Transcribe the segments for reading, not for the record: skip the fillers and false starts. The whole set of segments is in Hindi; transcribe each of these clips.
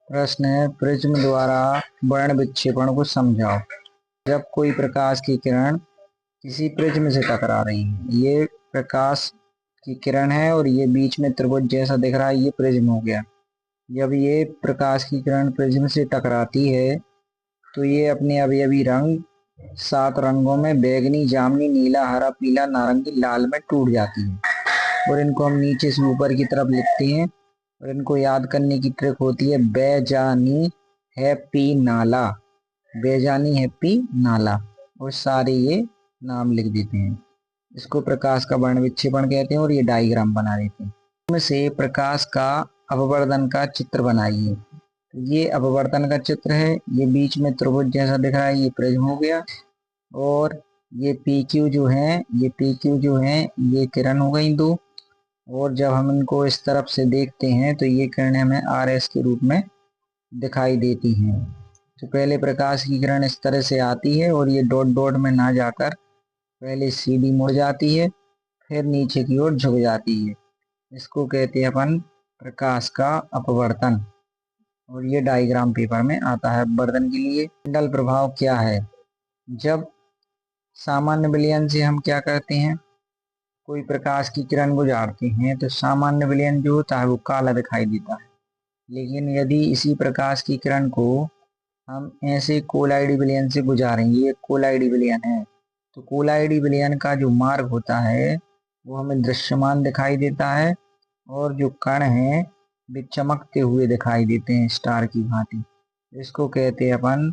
प्रश्न है, प्रिज्म द्वारा वर्ण विक्षेपण को समझाओ। जब कोई प्रकाश की किरण किसी प्रिज्म से टकरा रही है, ये प्रकाश की किरण है और ये बीच में त्रिभुज जैसा दिख रहा है, ये प्रिज्म हो गया। जब ये प्रकाश की किरण प्रिज्म से टकराती है तो ये अपने अवयवी रंग 7 रंगों में बैगनी, जामुनी, नीला, हरा, पीला, नारंगी, लाल में टूट जाती है। और इनको हम नीचे से ऊपर की तरफ लिखते हैं और इनको याद करने की ट्रिक होती है बेजानी हैप्पी नाला, बेजानी हैप्पी नाला, और सारे ये नाम लिख देते हैं। इसको प्रकाश का वर्ण विक्षेपण कहते हैं और ये डायग्राम बना देते हैं। इसमें से प्रकाश का अपवर्तन का चित्र बनाइए। ये अपवर्तन का चित्र है, ये बीच में त्रिभुज जैसा दिख रहा है, ये प्रिज्म हो गया। और ये पी क्यू जो है, ये पी क्यू जो है, ये किरण हो गई दो। और जब हम इनको इस तरफ से देखते हैं तो ये किरणें हमें आर एस के रूप में दिखाई देती हैं। तो पहले प्रकाश की किरण इस तरह से आती है और ये डॉट डॉट में ना जाकर पहले सीधी मुड़ जाती है, फिर नीचे की ओर झुक जाती है। इसको कहते हैं अपन प्रकाश का अपवर्तन, और ये डायग्राम पेपर में आता है अपवर्तन के लिए। कुंडल प्रभाव क्या है? जब सामान्य विलयन से हम क्या करते हैं, कोई प्रकाश की किरण गुजारते हैं तो सामान्य विलयन जो होता है वो काला दिखाई देता है। लेकिन यदि इसी प्रकाश की किरण को हम ऐसे कोलाइडी विलयन से गुजारेंगे, ये कोलाइडी विलयन है, तो कोलाइडी विलयन का जो मार्ग होता है वो हमें दृश्यमान दिखाई देता है और जो कण हैं वे चमकते हुए दिखाई देते हैं स्टार की भांति। इसको कहते हैं अपन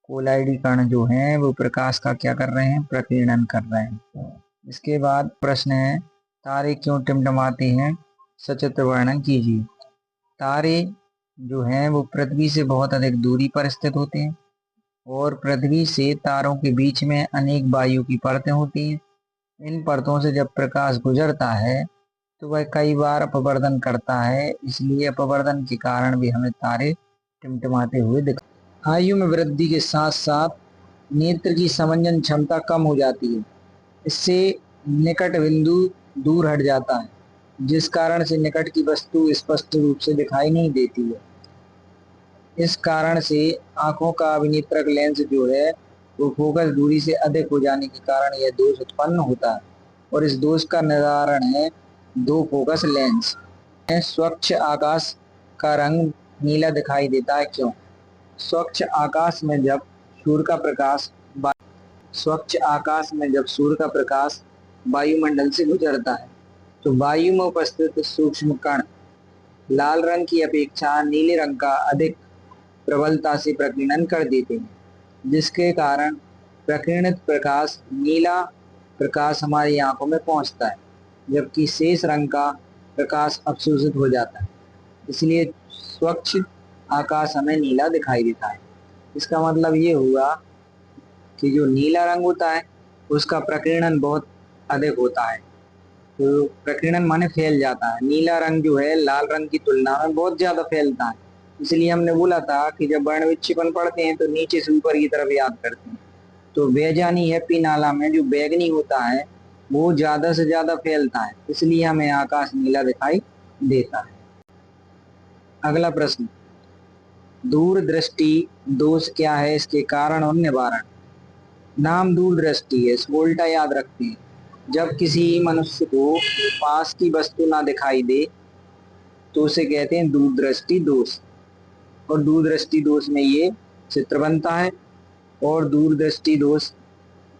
कोलाइडी कण जो हैं वो प्रकाश का क्या कर रहे हैं, प्रकीर्णन कर रहे हैं। इसके बाद प्रश्न है, तारे क्यों टिमटिमाते हैं, सचित्र वर्णन कीजिए। तारे जो हैं वो पृथ्वी से बहुत अधिक दूरी पर स्थित होते हैं और पृथ्वी से तारों के बीच में अनेक वायु की परतें होती हैं। इन परतों से जब प्रकाश गुजरता है तो वह कई बार अपवर्तन करता है, इसलिए अपवर्तन के कारण भी हमें तारे टिमटिमाते हुए दिखते। आयु में वृद्धि के साथ साथ नेत्र की समंजन क्षमता कम हो जाती है। इससे निकट बिंदु दूर हट जाता है, जिस कारण से निकट की वस्तु स्पष्ट रूप से दिखाई नहीं देती है। इस कारण से आंखों का अभिनेत्रक लेंस जो है वो फोकस दूरी से अधिक हो जाने के कारण यह दोष उत्पन्न होता है, और इस दोष का निवारण है दो फोकस लेंस। स्वच्छ आकाश का रंग नीला दिखाई देता है, क्यों? स्वच्छ आकाश में जब सूर्य का प्रकाश स्वच्छ आकाश में जब सूर्य का प्रकाश वायुमंडल से गुजरता है तो वायु में उपस्थित सूक्ष्म कण लाल रंग की अपेक्षा नीले रंग का अधिक प्रबलता से प्रकीर्णन कर देते हैं, जिसके कारण प्रकीर्णित प्रकाश नीला प्रकाश हमारी आंखों में पहुंचता है, जबकि शेष रंग का प्रकाश अवशोषित हो जाता है। इसलिए स्वच्छ आकाश हमें नीला दिखाई देता है। इसका मतलब ये हुआ कि जो नीला रंग होता है उसका प्रकीर्णन बहुत अधिक होता है, तो प्रकीर्णन माने फैल जाता है। नीला रंग जो है लाल रंग की तुलना में बहुत ज्यादा फैलता है। इसलिए हमने बोला था कि जब वर्ण विक्षेपण पढ़ते हैं तो नीचे से ऊपर की तरफ याद करते हैं। तो बेजानी हैप्पी नाला में जो बैगनी होता है वो ज्यादा से ज्यादा फैलता है, इसलिए हमें आकाश नीला दिखाई देता है। अगला प्रश्न, दूरदृष्टि दोष क्या है, इसके कारण और निवारण। नाम दूरदृष्टि है, इसको उल्टा याद रखते हैं। जब किसी मनुष्य को पास की वस्तु ना दिखाई दे तो उसे कहते हैं दूरदृष्टि दोष, और दूरदृष्टि दोष में ये चित्र बनता है। और दूरदृष्टि दोष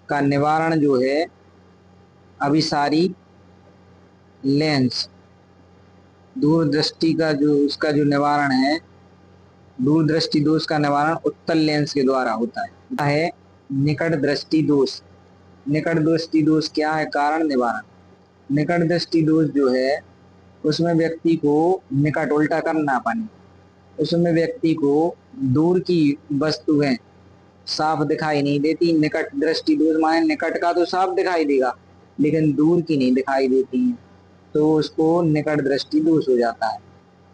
का निवारण जो है अभिसारी लेंस, दूरदृष्टि का जो उसका जो निवारण है, दूरदृष्टि दोष का निवारण उत्तल लेंस के द्वारा होता है निकट दृष्टि दोष। निकट दृष्टि दोष क्या है, कारण निवारण। निकट दृष्टि दोष जो है उसमें व्यक्ति को निकट उल्टा करना पड़े, उसमें व्यक्ति को दूर की वस्तुएं साफ दिखाई नहीं देती। निकट दृष्टि दोष माने निकट का तो साफ दिखाई देगा लेकिन दूर की नहीं दिखाई देती है, तो उसको निकट दृष्टि दोष हो जाता है।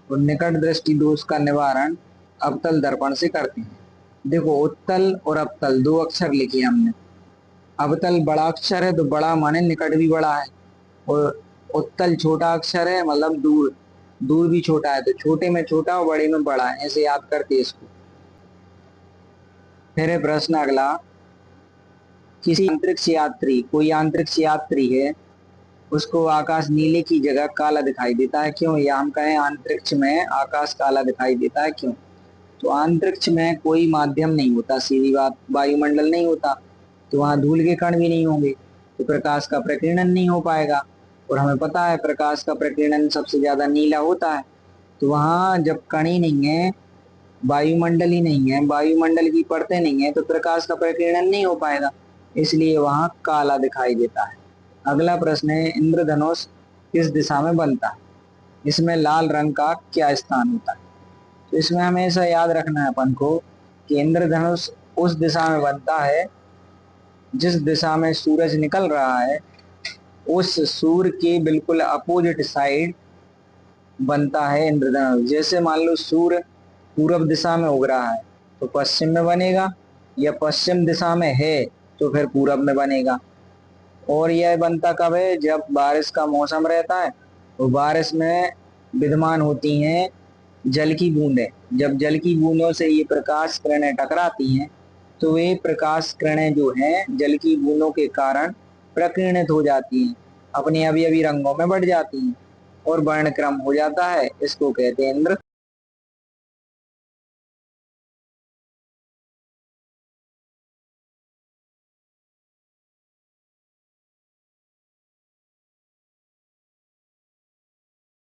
और निकट दृष्टि दोष का निवारण अवतल दर्पण से करते हैं। देखो, उत्तल और अवतल दो अक्षर लिखे हमने। अवतल बड़ा अक्षर है तो बड़ा माने निकट भी बड़ा है, और उत्तल छोटा अक्षर है मतलब दूर। दूर भी छोटा है तो छोटे में छोटा और बड़े में बड़ा है, ऐसे याद करते इसको। फिर है प्रश्न अगला, किसी अंतरिक्ष यात्री, कोई अंतरिक्ष यात्री है, उसको आकाश नीले की जगह काला दिखाई देता है, क्यों? या हम कहें अंतरिक्ष में आकाश काला दिखाई देता है, क्यों? तो अंतरिक्ष में कोई माध्यम नहीं होता, सीधी बात, वायुमंडल नहीं होता, तो वहां धूल के कण भी नहीं होंगे, तो प्रकाश का प्रकीर्णन नहीं हो पाएगा। और हमें पता है प्रकाश का प्रकीर्णन सबसे ज्यादा नीला होता है। तो वहां जब कण ही नहीं है, वायुमंडल ही नहीं है, वायुमंडल की परतें नहीं है, तो प्रकाश का प्रकीर्णन नहीं हो पाएगा, इसलिए वहां काला दिखाई देता है। अगला प्रश्न है, इंद्रधनुष किस दिशा में बनता है? इसमें लाल रंग का क्या स्थान होता है? तो इसमें हमेशा याद रखना है अपन को कि इंद्रधनुष उस दिशा में बनता है जिस दिशा में सूरज निकल रहा है, उस सूर्य के बिल्कुल अपोजिट साइड बनता है इंद्रधनुष। जैसे मान लो सूर्य पूर्व दिशा में उग रहा है तो पश्चिम में बनेगा, या पश्चिम दिशा में है तो फिर पूरब में बनेगा। और यह बनता कब है? जब बारिश का मौसम रहता है, तो बारिश में विद्यमान होती हैं जल की बूंदें। जब जल की बूंदों से ये प्रकाश किरणें टकराती हैं, तो वे प्रकाश किरणें जो हैं जल की बूंदों के कारण प्रकीर्णित हो जाती हैं, अपने अभी अभी रंगों में बढ़ जाती हैं और वर्णक्रम हो जाता है, इसको कहते हैं इंद्र